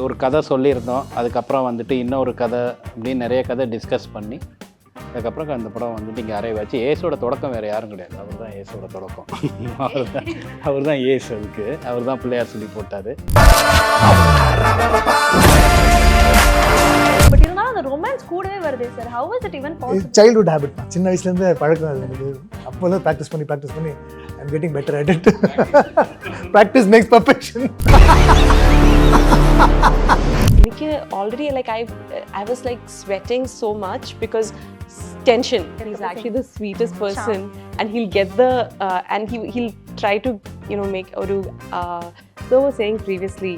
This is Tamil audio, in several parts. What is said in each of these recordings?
ஒரு கதை சொல்லியிருந்தோம், அதுக்கப்புறம் வந்துட்டு இன்னொரு கதை அப்படின்னு நிறைய கதை டிஸ்கஸ் பண்ணி அதுக்கப்புறம் அந்த படம் வந்துட்டு இங்கே அரைவ் ஆச்சு. ஏஸோட தொடக்கம் வேறு யாரும் கிடையாது, அவர் தான் ஏஸோட தொடக்கம். அவர் தான் ஏஸ், அதுக்கு அவர் தான் பிள்ளையார் சொல்லி போட்டார். பட் இருந்தாலும் அந்த ரொமான்ஸ் கூடவே வருதே sir. How is it even possible? Childhood habit தான், சின்ன வயசுலேருந்து பழக்கம் அது எனக்கு. அப்போல்லாம் ப்ராக்டிஸ் பண்ணி I'm getting better at it. Practice makes perfection. எனக்கு already like I was like sweating so much because tension. He's actually the sweetest person and he'll get the and he'll try to make or so I was saying previously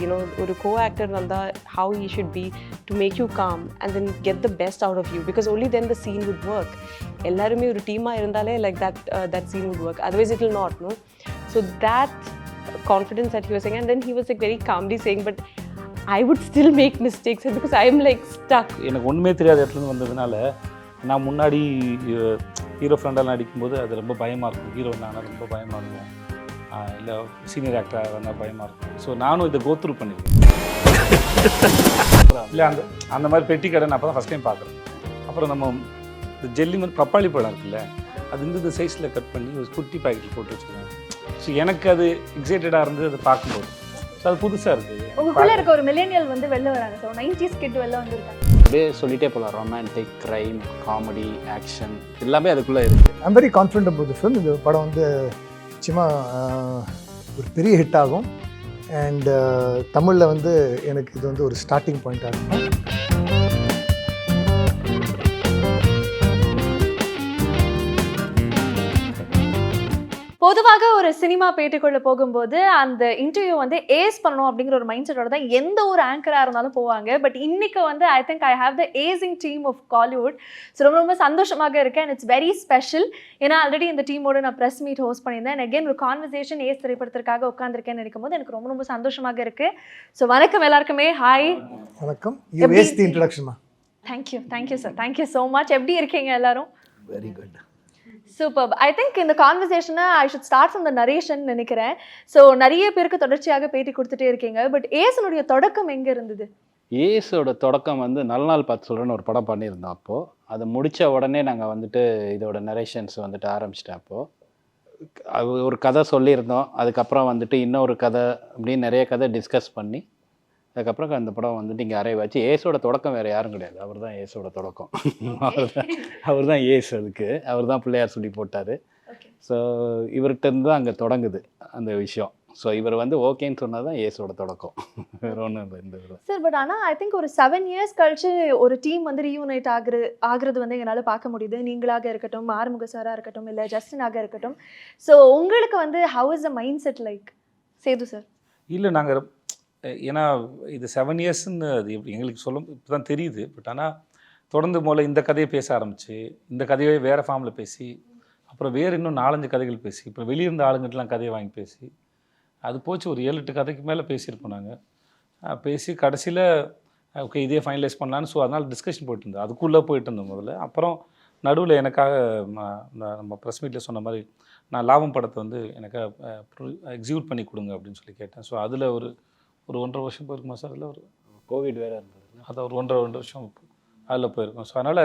ஒரு co-actor nanda how he should be to make you calm and then get the best out of you because only then the scene would work. எல்லாருமே ஒரு டீமா இருந்தாலே like that scene would work, otherwise it will not, no? So that confidence that he was saying, and then he was like very calmly saying, but I would still make mistakes because I am like stuck. எனக்கு ஒன்றுமே தெரியாத இடத்துலேருந்து வந்ததுனால நான் முன்னாடி ஹீரோ ஃப்ரெண்டெல்லாம் நடிக்கும்போது அது ரொம்ப பயமாக இருக்கும். ஹீரோ ஆனால் ரொம்ப பயமாக இருக்கும், இல்லை சீனியர் ஆக்டராக வந்தால் பயமாக இருக்கும். ஸோ நானும் இதை கோத்ரூ பண்ணியிருக்கேன். இல்லை அந்த மாதிரி பெட்டி கடை நான் அப்போ தான் ஃபஸ்ட் டைம் பார்க்குறேன். அப்புறம் நம்ம இந்த ஜெல்லி மாதிரி பப்பாளி பழம் இருக்குல்ல, அது இந்த சைஸில் கட் பண்ணி ஒரு குட்டி பேக்கெட்டில் போட்டு வச்சுருக்காங்க. ஸோ எனக்கு அது எக்ஸைட்டடாக இருந்தது அதை பார்க்கும்போது. ஸோ அது புதுசாக இருக்குது. உங்களுக்குள்ள இருக்க ஒரு மில்லேனியல் வந்து வெளில வராங்க சார், 90s கிட் வெளில வந்துருக்காங்க. அப்படியே சொல்லிட்டே போகலாம், ரொமான்டிக், க்ரைம், காமெடி, ஆக்ஷன் எல்லாமே அதுக்குள்ளே இருக்குது. I'm very confident about the film. இந்த படம் வந்து நிச்சயமா ஒரு பெரிய ஹிட் ஆகும். அண்ட் தமிழில் வந்து எனக்கு இது வந்து ஒரு ஸ்டார்டிங் பாயிண்ட்டாக இருக்கும். பொதுவாக ஒரு சினிமா பேட்டிக்குள்ள போகும்போது அந்த இன்டர்வியூ வந்து ஏஸ் பண்ணணும் அப்படிங்கிற ஒரு மைண்ட் செட்டோட தான் எந்த ஒரு ஆங்கராக இருந்தாலும் போவாங்க. பட் இன்னைக்கு வந்து I think I have the acing team of Kollywood. So ரொம்ப ரொம்ப சந்தோஷமாக இருக்கேன். And it's very special. ஏன்னா ஆல்ரெடி இந்த டீமோட நான் ப்ரெஸ் மீட் ஹோஸ்ட் பண்ணியிருந்தேன். அண்ட் அகேன் ஒரு கான்வர்சேஷன் ஏஸ் திரைப்படத்திற்காக உட்காந்துருக்கேன்னு நினைக்கும் போது எனக்கு ரொம்ப ரொம்ப சந்தோஷமாக இருக்கு. ஸோ வணக்கம் எல்லாருக்குமே. ஹாய். வணக்கம். யூ ஏஸ் தி இன்ட்ரோடக்ஷன்மா. Thank you sir, thank you so much. எப்படி இருக்கீங்க எல்லாரும்? Very good. Super. I think இந்த கான்வர்சேஷனை I should start from the narration நினைக்கிறேன். ஸோ நிறைய பேருக்கு தொடர்ச்சியாக பேட்டி கொடுத்துட்டே இருக்கீங்க. பட் ஏசனுடைய தொடக்கம் எங்கே இருந்தது? ஏஸோட தொடக்கம் வந்து நல்ல நாள் பார்த்து சொல்கிறேன்னு ஒரு படம் பண்ணியிருந்தோம். அப்போது அதை முடித்த உடனே நாங்கள் வந்துட்டு இதோட நரேஷன்ஸ் வந்துட்டு ஆரம்பிச்சிட்டேன். அப்போது ஒரு கதை சொல்லியிருந்தோம், அதுக்கப்புறம் வந்துட்டு இன்னொரு கதை அப்படின்னு நிறைய கதை டிஸ்கஸ் பண்ணி அதுக்கப்புறம் அந்த படம் வந்துட்டு இங்கே அரைவ் ஆச்சு. ஏஸோட தொடக்கம் வேறு யாரும் கிடையாது, அவர் தான் ஏஸோட தொடக்கம். அவர் தான் ஏஸ், அதுக்கு அவர் தான் பிள்ளையார் சொல்லி போட்டார். ஸோ இவர்கிட்டருந்து தான் அங்கே தொடங்குது அந்த விஷயம். ஸோ இவர் வந்து ஓகேன்னு சொன்னால் தான் ஏஸோட தொடக்கம், வேறு ஒன்றும் இல்லை இந்த இதில் சார். பட் ஆனால் ஐ திங்க் ஒரு 7 years கழிச்சு ஒரு டீம் வந்து ரீயூனைட் ஆகுறது வந்து எங்களால் பார்க்க முடியுது. நீங்களாக இருக்கட்டும், ஆறுமுக சாராக இருக்கட்டும், இல்லை ஜஸ்டினாக இருக்கட்டும். ஸோ உங்களுக்கு வந்து how is the mindset like Sethu sir? இல்லை, நாங்கள் ஏன்னா இது 7 yearsன்னு அது எங்களுக்கு சொல்ல இப்போ தான் தெரியுது. பட் ஆனால் தொடர்ந்து முதல்ல இந்த கதையை பேச ஆரம்பித்து, இந்த கதையை வேறு ஃபார்மில் பேசி, அப்புறம் வேறு இன்னும் 4-5 கதைகள் பேசி, இப்போ வெளியிருந்த ஆளுங்கிட்டலாம் கதையை வாங்கி பேசி, அது போச்சு ஒரு 7-8 கதைக்கு மேலே பேசியிருப்போம் நாங்கள். பேசி கடைசியில் ஓகே இதே ஃபைனலைஸ் பண்ணலான்னு. ஸோ அதனால் டிஸ்கஷன் போயிட்டு இருந்தோம், அதுக்குள்ளே போயிட்டு இருந்தோம் முதல்ல. அப்புறம் நடுவில் எனக்காக நம்ம ப்ரெஸ் மீட்டில் சொன்ன மாதிரி நான் லாபம் படத்தை வந்து எனக்காக எக்ஸிக்யூட் பண்ணி கொடுங்க அப்படின்னு சொல்லி கேட்டேன். ஸோ அதில் ஒரு 1.5 வருஷம் போயிருக்குமா சார்? அதில் ஒரு கோவிட் வேறு இருந்தது, அதை ஒரு 1.5 வருஷம் அதில் போயிருக்கோம். ஸோ அதனால்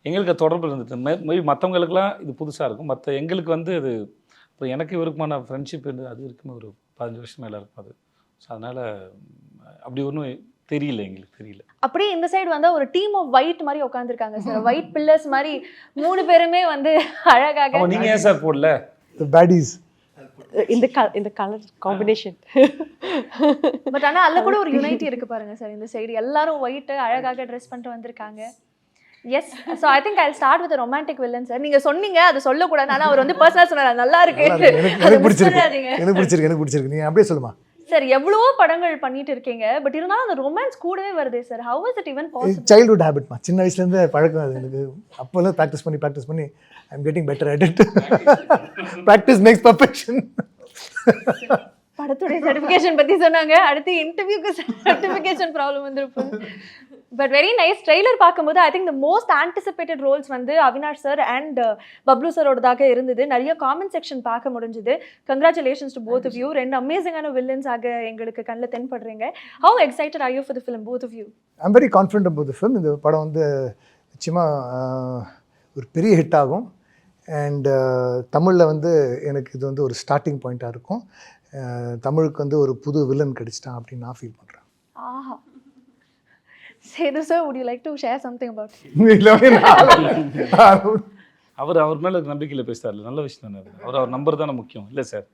எங்களுக்கு தொடர்பு இருந்தது. மேபி மற்றவங்களுக்குலாம் இது புதுசாக இருக்கும், மற்ற எங்களுக்கு வந்து அது இப்போ எனக்கு இவருக்குமான ஃப்ரெண்ட்ஷிப் இருந்தது, அது இருக்குமே ஒரு 15 வருஷம் மேலே இருக்கும் அது. ஸோ அதனால் அப்படி ஒன்றும் தெரியல, எங்களுக்கு தெரியல. அப்படியே இந்த சைடு வந்து ஒரு டீம் ஆஃப் ஒயிட் மாதிரி உட்காந்துருக்காங்க சார், ஒயிட் பில்லர்ஸ் மாதிரி 3 பேருமே வந்து அழகாக. நீங்கள் ஏன் சார் போடல பேடிஸ் இந்த கலர் காம்பினேஷன்? பட் ஆனால் அதில் கூட ஒரு யுனைட்டி இருக்கு பாருங்க சார். இந்த சைடு எல்லாரும் ஒயிட் அழகாக ட்ரெஸ் பண்ணிட்டு வந்திருக்காங்க. Yes. So I think I start with romantic villain sir. நீங்கள் சொன்னீங்க அது சொல்லக்கூடாது, ஆனால் அவர் வந்து பர்சனலாக சொன்னார் நல்லா இருக்கு. எனக்கு பிடிச்சிருக்கு. நீங்கள் அப்படியே சொல்லுமா சார். எவ்வளவோ படங்கள் பண்ணிட்டு இருக்கீங்க, பட் இருந்தாலும் அந்த ரொமான்ஸ் கூடவே வருதே sir. How is it even possible? Childhood ஹேபிட்மா, சின்ன வயசுலேருந்து பழக்கம் அது எனக்கு. அப்போல்லாம் ப்ராக்டிஸ் பண்ணி I'm getting better at it. Practice makes perfection. படத்துடைய சர்டிஃபிகேஷன் பற்றி சொன்னாங்க, அடுத்து இன்டர்வியூக்கு சர்டிஃபிகேஷன் ப்ராப்ளம் வந்துருப்போம். But very nice. ட்ரெய்லர் பார்க்கும்போது I think the most anticipated roles வந்து அவினாஷ் சார் அண்ட் பப்ளு சாரோடதாக இருந்தது. நிறைய காமெண்ட் செக்ஷன் பார்க்க முடிஞ்சுது. Congratulations to both of you. ரெண்டு அமேசிங்கான வில்லன்ஸ் ஆக எங்களுக்கு கண்ணில் தென்படுறீங்க. How excited are you for the film both of you? I'm very confident about the film. இந்த படம் வந்து நிச்சயமாக ஒரு பெரிய ஹிட் ஆகும். அண்ட் தமிழில் வந்து எனக்கு இது வந்து ஒரு ஸ்டார்டிங் பாயிண்ட்டாக இருக்கும். தமிழுக்கு வந்து ஒரு புது வில்லன் கிடைச்சிட்டான் அப்படின்னு நான் ஃபீல் பண்ணுறேன். ஆஹா. Sethu sir, would you like to share something about it? அவர் மேலே நம்பிக்கையில் பேசுகிறாரு. நல்ல விஷயம் தானே அது. அவர் நம்பர் தானே முக்கியம் இல்லை சார்?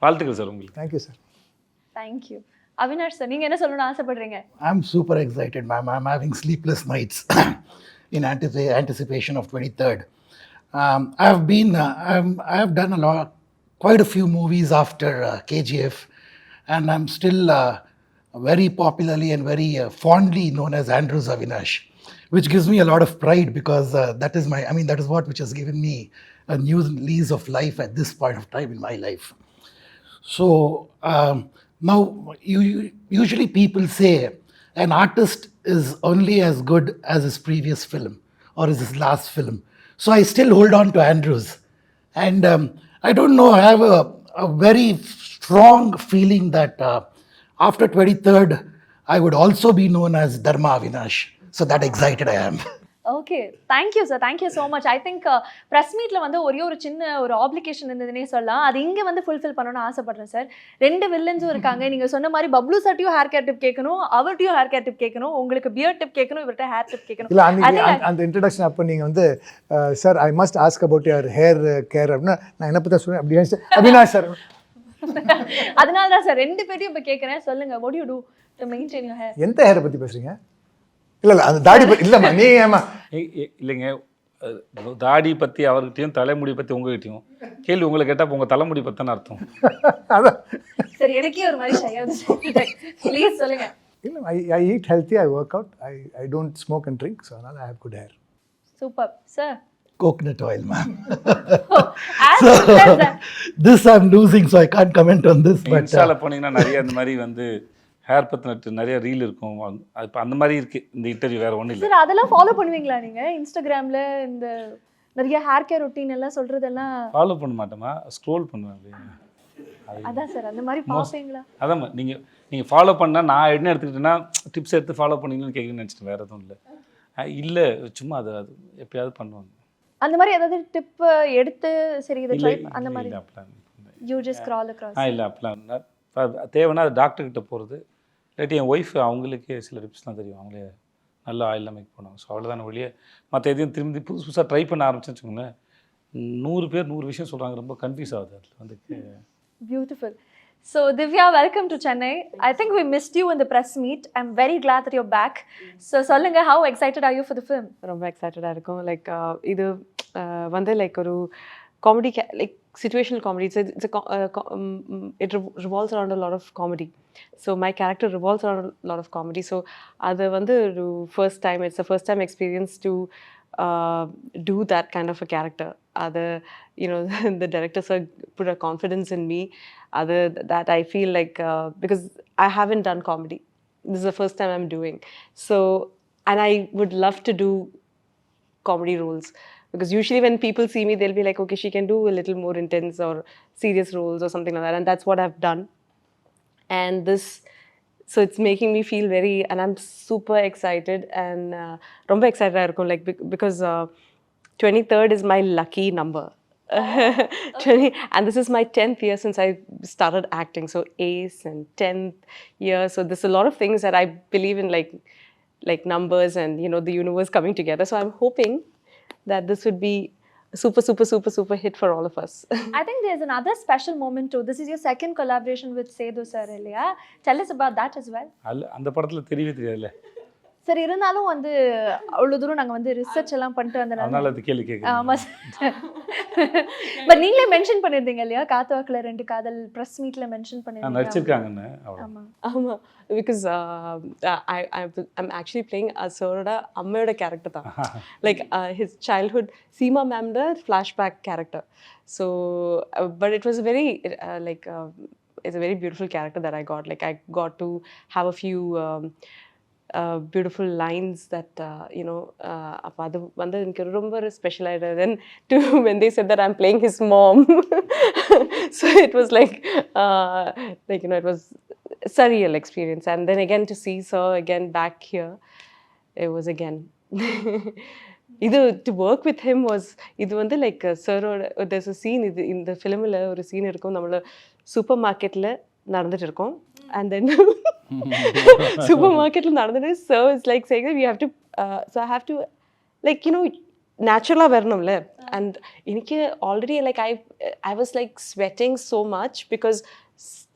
வாழ்த்துக்கள் சார் உங்களுக்கு. Thank you sir. Thank you. Avinash sir, நீங்கள் என்ன சொல்லணும்னு ஆசைப்படுறீங்க? I'm super excited, ma'am. I'm having sleepless nights in anticipation of 23rd. I have done quite a few movies after KGF, and I'm still very popularly and very fondly known as Andrews Avinash, which gives me a lot of pride because that is what which has given me a new lease of life at this point of time in my life. So now, usually people say an artist is only as good as his previous film or his last film. So I still hold on to Andrews. And I don't know, I have a very strong feeling that after 23rd, I would also be known as Dharma Avinash. So that excited I am. Okay, thank you sir. Thank you so much. I think press மீட்டில் வந்து ஒரே ஒரு சின்ன ஒரு ஆப்ளிகேஷன் இருந்ததுன்னே சொல்லலாம். அது இங்கே வந்து ஃபுல்ஃபில் பண்ணணும்னு ஆசைப்படுறேன் சார். ரெண்டு வில்லன்ஸும் இருக்காங்க. நீங்கள் சொன்ன மாதிரி பப்ளு சார்ட்டையும் ஹேர் கேர் டிப் கேட்கணும், அவர்கிட்டையும் ஹேர் கேர் டிப் கேட்கணும், உங்களுக்கு பியர் டிப் கேட்கணும், இவர்கிட்ட ஹேர் டிப் கேட்கணும். இல்லை, அந்த இன்ட்ரடக்ஷன் அப்போ நீங்கள் வந்து sir I must ask about your hair care அப்படின்னா நான் என்ன பற்றி சொல்லுவேன் அப்படி அவினாஷ் சார். அதனால தான் சார் ரெண்டு பேரையும் இப்போ கேட்குறேன். சொல்லுங்கள், what do you do to maintain your hair? எந்த ஹேரை பற்றி பேசுகிறீங்க? இல்லை அந்த தாடி பற்றி இல்லைம்மா. நீ ஏமா இல்லைங்க, தாடி பற்றி அவர்கிட்டையும் தலைமுடி பற்றி உங்ககிட்டையும் கேள்வி உங்களை கேட்டால் உங்கள் தலைமுடி பற்றின அர்த்தம். அதான் சரி, எனக்கே ஒரு மாதிரி ஷையாக ப்ளீஸ் சொல்லுங்கள். இல்லை, I eat healthy, I work out, I don't smoke and drink. So அதனால் I have good hair. Super sir. Coconut oil, ma'am. So, This I'm losing, so I can't comment on this. But இன்ஸ்டாவில் போனீங்கன்னா நிறைய இந்த மாதிரி வந்து ஹேர் பற்றின நிறைய ரீல் இருக்கும். அது இப்போ அந்த மாதிரி இருக்குது இந்த இன்டர்வியூ, வேறு ஒன்றும் இல்லை. சார் அதெல்லாம் ஃபாலோ பண்ணுவீங்களா நீங்கள்? இன்ஸ்டாகிராமில் இந்த நிறைய ஹேர் கேர் ரொட்டீன் எல்லாம் சொல்கிறதெல்லாம் ஃபாலோ பண்ண மாட்டோமா, ஸ்க்ரோல் பண்ணுவேன். அதான் சார், அந்த மாதிரி பார்ப்பீங்களா? அதான் நீங்கள் ஃபாலோ பண்ணால் நான் என்ன எடுத்துக்கிட்டேன்னா டிப்ஸ் எடுத்து ஃபாலோ பண்ணீங்கன்னு கேட்குறேன்னு நினச்சிட்டு வேறு எதுவும் இல்லை. இல்லை, சும்மா அது எப்பயாவது பண்ணுவாங்க. அந்த மாதிரி ஏதாவது டிப் எடுத்து சரி இதை ட்ரை அந்த மாதிரி இல்லை அப்படிலாம் யூ ஜஸ்ட் ஸ்க்ரால் அக்ராஸ்? இல்லை அப்படிலாம் தேவைன்னா அது டாக்டர்கிட்ட போகிறது. இல்லாட்டி என் ஒய்ஃப் அவங்களுக்கே சில டிப்ஸ்லாம் தெரியும், அவங்களே நல்ல ஆயிலெலாம் மேக் பண்ணுவாங்க. ஸோ அவ்வளோதான வழியே. மற்ற எதையும் திரும்பி புதுசாக ட்ரை பண்ண ஆரம்பிச்சேன்னு வச்சுக்கோங்களேன், 100 பேர் 100 விஷயம் சொல்கிறாங்க, ரொம்ப கன்ஃபியூஸ் ஆகுது அதில் வந்து. Beautiful. So Divya, welcome to Chennai. I think we missed you in the press meet. I'm very glad that you're back. So சொல்லுங்க, how excited are you for the film? ரொம்ப எக்ஸைட்டடாக இருக்கும். லைக் இது வந்து லைக் ஒரு comedy, like situational comedy. It revolves around a lot of comedy. So my character revolves around a lot of comedy. So அது வந்து ஒரு it's the first time experience to do that kind of a character. The directors put a confidence in me. That I feel like because I haven't done comedy, this is the first time I'm doing. So, and I would love to do comedy roles, because usually when people see me, they'll be like, okay, she can do a little more intense or serious roles or something like that, and that's what I've done. And so it's making me feel and I'm super excited, and romba excited ah irukum, like because 23rd is my lucky number. 20, and this is my 10th year since I started acting, so ace and 10th year. So there's a lot of things that I believe in, like numbers and the universe coming together. So I'm hoping that this would be a super hit for all of us. I think there's another special moment too. This is your second collaboration with Sethu sir, இல்லையா? Tell us about that as well. அந்த படத்தில் தெரியவே தெரியாதுல்ல சரி, இருந்தாலும் வந்து அவ்வளோ தூரம் நாங்கள் வந்து ரிசர்ச் எல்லாம் பண்ணிட்டு அதனால அது கேள்வி கேட்குறேன். ஆமாம் சார். பட் நீங்களே மென்ஷன் பண்ணியிருந்தீங்க இல்லையா, காத்துவாக்கில் 2 காதல் ப்ரெஸ் மீட்டில் மென்ஷன் பண்ணியிருந்தீங்க. நடிச்சிருக்காங்கன்னு. ஆமாம், because I'm actually playing Asoda அம்மையோட கேரக்டர் தான். Like his childhood Seema ma'am flashback character. So but it was very it's a very beautiful character that I got. Like I got to have a few beautiful lines that அப்போ அது வந்து எனக்கு ரொம்ப ஸ்பெஷல் ஆகிடுது. Then to when they said that I'm playing his mom, so it was like it was surreal experience. And then again to see sir again back here, it was again இது to work with him was இது வந்து லைக் சரோட there's a scene இது இந்த ஃபிலிமில் ஒரு சீன் இருக்கும். நம்மள சூப்பர் மார்க்கெட்டில் நடந்துட்டு இருக்கோம். And then சூப்பர் மார்க்கெட்டில் நடந்துட்டு sir is like saying that we have to so I have to like நேச்சுரலாக வரணும்ல. அண்ட் எனக்கு already like I was like sweating so much because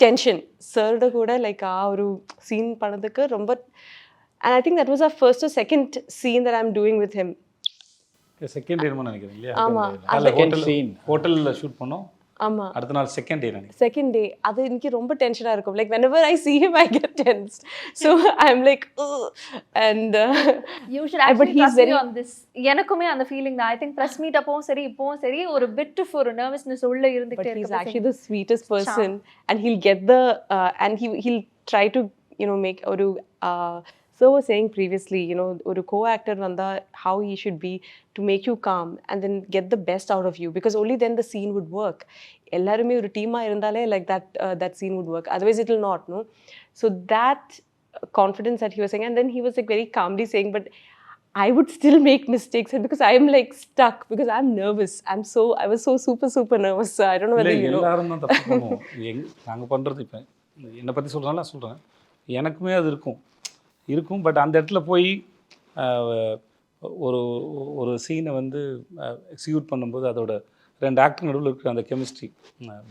tension சரோட கூட லைக் ஒரு சீன் பண்ணதுக்கு ரொம்ப. And I think that was our first or second scene that I'm doing with him. Second day நினைக்கிறேன் இல்லையா? ஆமா, ஹோட்டலில் ஷூட் பண்ணோம். ஆமா, அடுத்த நாள் செகண்ட் டே நினைக்கிறேன். செகண்ட் டே அது எனக்கு ரொம்ப டென்ஷனாக இருக்கும். Like whenever I see him I get tense. So I'm like and you should actually but he's very on this. எனக்குமே அந்த ஃபீலிங் தான். I think press meet அப்பவும் சரி இப்பவும் சரி ஒரு bit of ஒரு nervousness உள்ள இருந்துட்டே but இருக்கு. he's actually the sweetest person and he'll get the and he'll try to make ஒரு so was saying previously ஒரு co-actor vanda how he should be to make you calm and then get the best out of you, because only then the scene would work. Ellarume oru team ah irundale like that scene would work, otherwise it will not. No, so that confidence that he was saying, and then he was like very calmly saying, but I would still make mistakes because I am like stuck because I'm nervous. I was so super nervous. So I don't know whether எல்லாரும் தான் தப்பு பண்ணுவோம். நாங்க பண்றது இப்ப என்ன பத்தி சொல்றேன்னா சொல்றேன், எனக்குமே அது இருக்கும். பட் அந்த இடத்துல போய் ஒரு சீனை வந்து எக்ஸிக்யூட் பண்ணும்போது அதோட ரெண்டு ஆக்டர் நடுவில் இருக்கிற அந்த கெமிஸ்ட்ரி,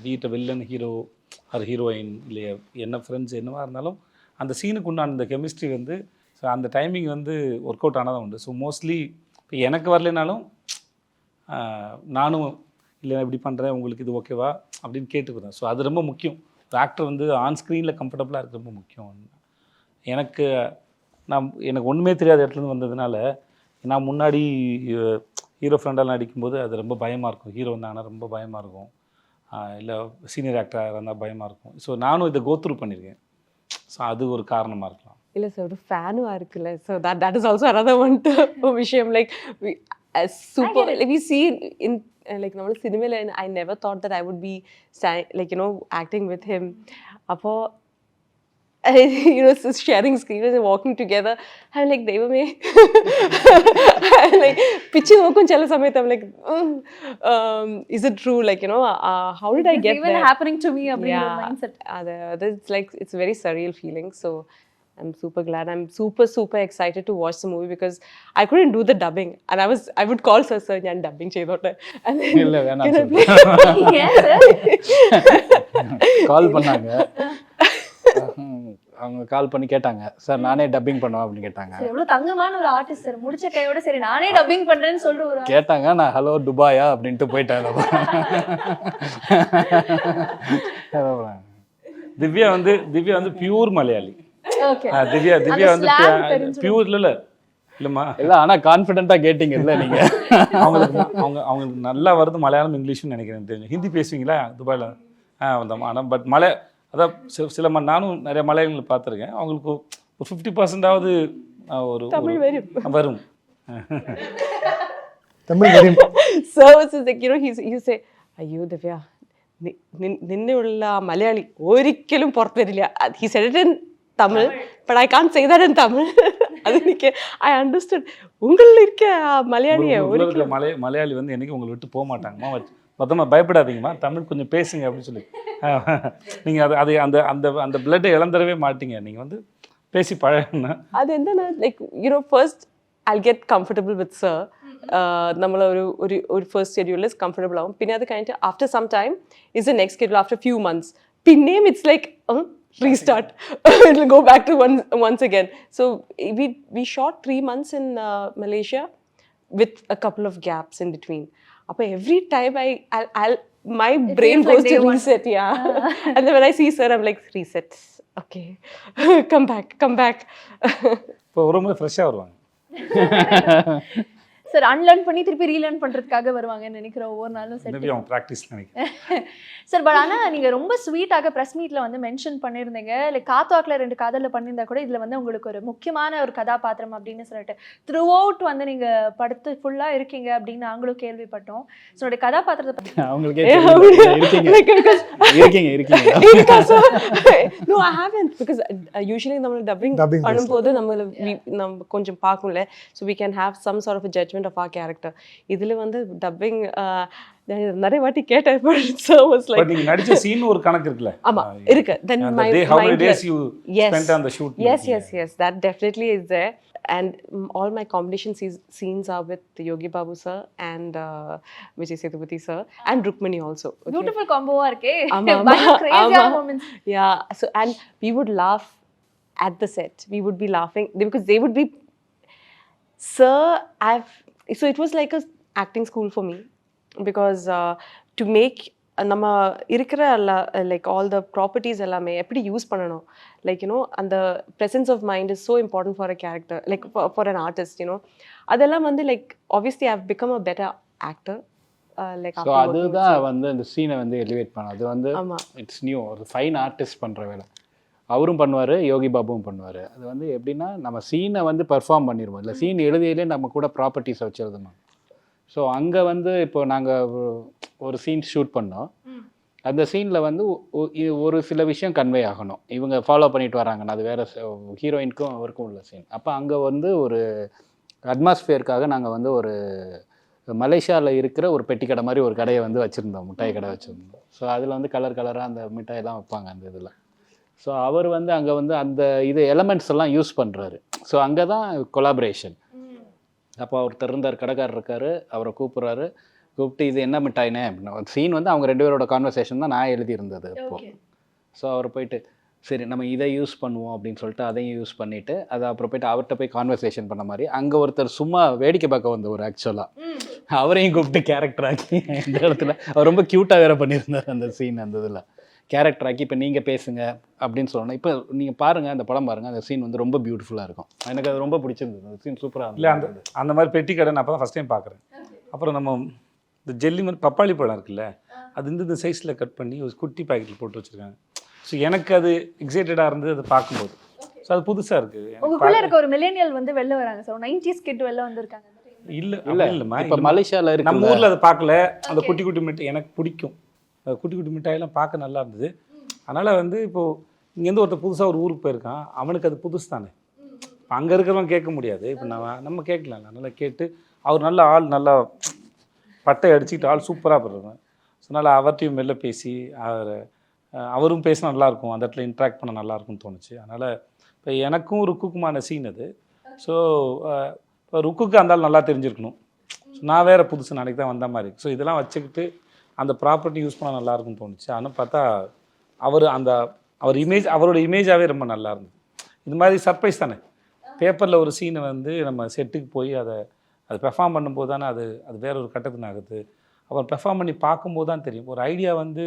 வீட்டை வில்லன் ஹீரோ அது ஹீரோயின் இல்லையா என்ன ஃப்ரெண்ட்ஸ் என்னவாக இருந்தாலும் அந்த சீனுக்கு உண்டான அந்த கெமிஸ்ட்ரி வந்து ஸோ அந்த டைமிங் வந்து ஒர்க் அவுட் ஆனதான் உண்டு. ஸோ மோஸ்ட்லி இப்போ எனக்கு வரலைனாலும் நானும் இல்லை இப்படி பண்ணுறேன் உங்களுக்கு இது ஓகேவா அப்படின்னு கேட்டுக்கிறேன். ஸோ அது ரொம்ப முக்கியம். ஒரு ஆக்டர் வந்து ஆன் ஸ்க்ரீனில் கம்ஃபர்டபுளாக இருக்குது ரொம்ப முக்கியம். எனக்கு ஒன்றுமே தெரியாத இடத்துலேருந்து வந்ததுனால நான் முன்னாடி ஹீரோ ஃப்ரெண்டால் நடிக்கும்போது அது ரொம்ப பயமாக இருக்கும். ஹீரோ வந்தாங்கன்னா ரொம்ப பயமாக இருக்கும், இல்லை சீனியர் ஆக்டராக இருந்தால் பயமாக இருக்கும். ஸோ நானும் இதை கோத்ரூ பண்ணியிருக்கேன். ஸோ அது ஒரு காரணமாக இருக்கலாம். இல்லை சார், ஒரு ஃபேனும் இருக்குல்ல. So that is also another one விஷயம். Like super we see in like நம்ம சினிமாவில் I never thought that I would be like acting with him. அப்போ sharing screen and walking together, I'm like devame like pichu nokum chala samayam I'm like is it true, like how did I get even there? happening to me அப்படிங்கிற mindset. It's like it's a very surreal feeling. So I'm super glad. I'm super excited to watch the movie because I couldn't do the dubbing and I would call sir ഞാൻ dubbing ചെയ്തോട്ടെ and then இல்ல வேணாம் Yes sir. கால் பண்ணாங்க, அவங்க கால் பண்ணி கேட்டாங்க, சார் நானே டப்பிங் பண்ணுவேன் அப்படின்னு கேட்டாங்க. எவ்வளவு தங்கமான ஒரு ஆர்டிஸ்ட் சார், முடிச்ச கையோட சரி நானே டப்பிங் பண்றேன்னு சொல்லிட்டு ஒரு கேட்டாங்க. நான் ஹலோ துபாயா அப்படின்ட்டு போயிட்டேன். திவ்யா வந்து பியூர் மலையாளி. ஓகே திவ்யா வந்து பியூர் இல்லைம்மா இல்லை, ஆனால் கான்ஃபிடென்ட்டாக கேட்டிங்கல்ல நீங்கள். அவங்களுக்கு நல்லா வருது மலையாளம் இங்கிலீஷ்னு நினைக்கிறேன். தெரியும். ஹிந்தி பேசுவீங்களா துபாயில்? வந்தோம். ஆனால் பட் அதான் சில நானும் நிறைய மலையாளிகளை பார்த்துருக்கேன். அவங்களுக்கு ஒரு 50%ஆவது ஒரு தமிழ் வரும். தமிழ் வரும். So it's like he say അയ്യോ ദിവ്യ നിന്നെയുള്ള മലയാളി ഒരിക്കലും പുറത്തു വരില്ല. He said it in Tamil but I can't say that in Tamil. அதுக்கு I understood. உங்களில் இருக்க மலையாளியை ஒரிக்கலும் மலையாளி வந்து என்னைக்கு உங்களை விட்டு போக மாட்டாங்கம்மா, மொத்தமாக பயப்படாதீங்கம்மா, தமிழ் கொஞ்சம் பேசுங்க அப்படின்னு சொல்லி நீங்கள் அது அந்த அந்த அந்த பிளட்டை இழந்துடவே மாட்டீங்க. நீங்கள் வந்து பேசி பழகுனா அது என்னன்னா like first I'll get comfortable with sir. നമ്മൾ ഒരു ഫസ്റ്റ് ഷെഡ്യൂളിൽ കംഫർട്ടബിൾ ആവും. പിന്നെ അത് കഴിഞ്ഞിട്ട് after some time is the next schedule after few months. പിന്നെയും it's like restart. It will go back to once again. So we shot 3 months in Malaysia with a couple of gaps in between. Appo every time my brain goes to reset. And then when I see sir I'm like reset, okay. come back இப்போ ரொம்ப ஃப்ரெஷ்ஷாக வருவாங்க. சார் அன்லேர்ன் பண்ணி திருப்பி ரீலேர்ன் பண்றதுக்காக வருவாங்கன்னு நினைக்கிறேன் ஒவ்வொரு நாளும் செட். மேபி அவங்க ப்ராக்டிஸ் நினைக்கிறேன். சார் பட் ஆனால் நீங்கள் ரொம்ப ஸ்வீட்டாக ப்ரெஸ் மீட்டில் வந்து மென்ஷன் பண்ணியிருந்தீங்க, லைக் காத்தாக்கில் 2 காதலில் பண்ணியிருந்தா கூட இதில் வந்து உங்களுக்கு ஒரு முக்கியமான ஒரு கதாபாத்திரம் அப்படின்னு சொல்லிட்டு த்ரூ அவுட் வந்து நீங்கள் படுத்து ஃபுல்லாக இருக்கீங்க அப்படின்னு நாங்களும் கேள்விப்பட்டோம். ஸோ உடைய கதாபாத்திரத்தை பற்றி அவங்களுக்கே இருக்கீங்க No, I haven't, because usually நம்ம dubbing பண்ணும்போது நம்ம கொஞ்சம் பார்க்கும்ல, so we can have some sort of a judgment of our character. இதுல வந்து dubbing நிறைய வாட்டி கேட்டேன், so was like பட் நீங்க நடிச்ச சீன் ஒரு கணக்கு இருக்குல. ஆமா இருக்கு. Then அந்த my day how many mind days you spent on the shoot. Yes, that definitely is there. And all my combination scenes are with Yogi Babu sir and Vijay Sethupathi sir and Rukmini also. Okay? Beautiful காம்போவா இருக்கே. Ama. கிரேசியான moments. Yeah, so and we would laugh at the set. We would be laughing because they would be, sir, so it was like a acting school for me, because to make நம்ம இருக்கிற லைக் ஆல் த ப்ராப்பர்ட்டிஸ் எல்லாமே எப்படி யூஸ் பண்ணணும், லைக் யூனோ அந்த presence of mind is so important for a character, like for an artist, you know அதெல்லாம் வந்து like obviously I have become a better actor. Like so அதுதான் வந்து அந்த சீனை வந்து எலிவேட் பண்ண, அது வந்து ஆமா இட்ஸ் நியூ, ஒரு ஃபைன் ஆர்டிஸ்ட் பண்ணுற வேலை. அவரும் பண்ணுவார், யோகி பாபுவும் பண்ணுவார். அது வந்து எப்படின்னா நம்ம சீனை வந்து பெர்ஃபார்ம் பண்ணிடுவோம், இல்லை சீன் எழுதியிலே நம்ம கூட ப்ராப்பர்ட்டிஸை வச்சு எழுதணும். ஸோ அங்கே வந்து இப்போ நாங்கள் ஒரு சீன் ஷூட் பண்ணோம், அந்த சீனில் வந்து ஒரு சில விஷயம் கன்வே ஆகணும், இவங்க ஃபாலோ பண்ணிட்டு வராங்கன்னா அது வேறு ஹீரோயினுக்கும் அவருக்கும் உள்ள சீன். அப்போ அங்கே வந்து ஒரு அட்மாஸ்ஃபியருக்காக நாங்கள் வந்து ஒரு மலேசியாவில் இருக்கிற ஒரு பெட்டி கடை மாதிரி ஒரு கடையை வந்து வச்சுருந்தோம், மிட்டாய் கடை வச்சுருந்தோம். ஸோ அதில் வந்து கலர் கலராக அந்த மிட்டாயெல்லாம் வைப்பாங்க அந்த இதில். ஸோ அவர் வந்து அங்கே வந்து அந்த இது எலமெண்ட்ஸ் எல்லாம் யூஸ் பண்ணுறாரு. ஸோ அங்கே தான் கொலாபரேஷன். அப்போ ஒருத்தர் இருந்தார், கடைக்காரர் இருக்கார், அவரை கூப்பிட்டு இது என்ன மிட்டாயினே அப்படின்னு சீன் வந்து அவங்க 2 பேரோட கான்வர்சேஷன் தான் நான் எழுதியிருந்தது அப்போது. ஸோ அவர் போயிட்டு சரி நம்ம இதை யூஸ் பண்ணுவோம் அப்படின்னு சொல்லிட்டு அதையும் யூஸ் பண்ணிவிட்டு அதை அப்புறம் போயிட்டு அவர்கிட்ட போய் கான்வர்சேஷன் பண்ண மாதிரி அங்கே ஒருத்தர் சும்மா வேடிக்கை பார்க்க வந்தவர் ஆக்சுவலாக அவரையும் கூப்பிட்டு கேரக்டர் ஆக்கி இந்த இடத்துல அவர் ரொம்ப க்யூட்டாக வேறு பண்ணியிருந்தார் அந்த சீன். அந்த இதில் கேரக்டர் ஆக்கி இப்போ நீங்கள் பேசுங்க அப்படின்னு சொல்லணும். இப்போ நீங்கள் பாருங்கள், அந்த படம் பாருங்கள், அந்த சீன் வந்து ரொம்ப பியூட்டிஃபுல்லாக இருக்கும். எனக்கு அது ரொம்ப பிடிச்சிருந்தது, அந்த சீன் சூப்பராக இல்லை அந்த மாதிரி பெட்டி கடை நான் அப்போ தான் ஃபஸ்ட் டைம் பார்க்குறேன். அப்புறம் நம்ம இந்த ஜெல்லி மாதிரி பப்பாளி பழம் இருக்குல்ல, அது இந்த சைஸில் கட் பண்ணி ஒரு குட்டி பேக்கெட்டில் போட்டு வச்சுருக்காங்க. ஸோ எனக்கு அது எக்ஸைட்டடாக இருந்தது அதை பார்க்கும்போது. ஸோ அது புதுசாக இருக்குது. உங்களுக்குள்ள இருக்க ஒரு மில்லேனியல் வந்து வெளில வராங்க சார், 90s கிட் வெளில வந்திருக்காங்க. இல்லைம்மா, இப்போ மலேசியாவில் இருக்கு, நம்ம ஊரில் அதை பார்க்கல. அந்த குட்டி குட்டி மிட்டாய் எனக்கு பிடிக்கும், குட்டி குட்டி மிட்டாயெல்லாம் பார்க்க நல்லா இருந்தது. அதனால் வந்து இப்போது இங்கேருந்து ஒருத்தர் புதுசாக ஒரு ஊருக்கு போயிருக்கான், அவனுக்கு அது புதுசு தானே. இப்போ அங்கே இருக்கிறவங்க கேட்க முடியாது, இப்போ நம்ம கேட்கலாம். நல்லா கேட்டு அவர் நல்ல ஆள், நல்லா பட்டை அடிச்சுக்கிட்டு ஆள் சூப்பராக பண்ணுறாங்க. ஸோ அதனால் அவர்கிட்டையும் மெல்ல பேசி அவரும் பேசினா நல்லாயிருக்கும், அந்த இடத்துல இன்ட்ராக்ட் பண்ண நல்லாயிருக்கும்னு தோணுச்சு. அதனால் இப்போ எனக்கும் ருக்குக்குமான சீன் அது. ஸோ இப்போ ருக்குக்கு அந்த ஆள் நல்லா தெரிஞ்சிருக்கணும். ஸோ நான் வேறு புதுசு நாளைக்கு தான் வந்த மாதிரி. ஸோ இதெல்லாம் வச்சுக்கிட்டு அந்த ப்ராப்பர்ட்டி யூஸ் பண்ணால் நல்லாயிருக்கும்னு தோணுச்சு. ஆனால் பார்த்தா அவரோட இமேஜாகவே ரொம்ப நல்லா இருந்தது. இது மாதிரி சர்ப்ரைஸ் தானே, பேப்பரில் ஒரு சீனை வந்து நம்ம செட்டுக்கு போய் அதை பெர்ஃபார்ம் பண்ணும்போது தானே அது வேற ஒரு கட்டத்துக்கு ஆகுது. அப்புறம் பெர்ஃபார்ம் பண்ணி பார்க்கும்போது தான் தெரியும். ஒரு ஐடியா வந்து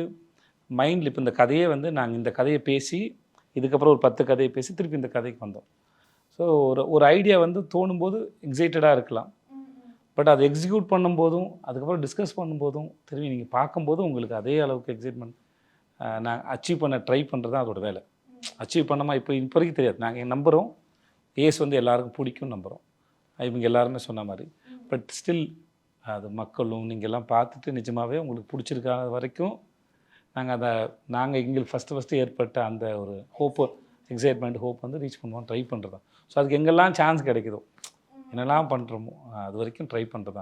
மைண்டில் இப்போ இந்த கதையே வந்து நாங்கள் இந்த கதையை பேசி இதுக்கப்புறம் ஒரு 10 கதையை பேசி திருப்பி இந்த கதைக்கு வந்தோம். ஸோ ஒரு ஐடியா வந்து தோணும்போது எக்ஸைட்டடாக இருக்கலாம், பட் அதை எக்ஸிக்யூட் பண்ணும்போதும் அதுக்கப்புறம் டிஸ்கஸ் பண்ணும்போதும் திரும்பி நீங்கள் பார்க்கும்போதும் உங்களுக்கு அதே அளவுக்கு எக்ஸைட்மெண்ட் நான் அச்சீவ் பண்ண ட்ரை பண்ணுறது தான் அதோட வேலை. அச்சீவ் பண்ணாமல் இப்போ வரைக்கும் தெரியாது. நாங்கள் நம்புகிறோம் ஏஸ் வந்து எல்லாருக்கும் பிடிக்கும் நம்புகிறோம், இவங்க எல்லாருமே சொன்ன மாதிரி. பட் ஸ்டில் அது மக்களும் நீங்கள் எல்லாம் பார்த்துட்டு நிஜமாகவே உங்களுக்கு பிடிச்சிருக்காத வரைக்கும் நாங்கள் எங்களுக்கு ஃபஸ்ட்டு ஏற்பட்ட அந்த ஒரு ஹோப்பு, எக்ஸைட்மெண்ட், ஹோப் வந்து ரீச் பண்ணுவோம், ட்ரை பண்ணுறது தான். ஸோ அதுக்கு எங்கெல்லாம் சான்ஸ் கிடைக்குதோ என்னெல்லாம் பண்ணுறோமோ அது வரைக்கும் ட்ரை பண்ணுறது தான்.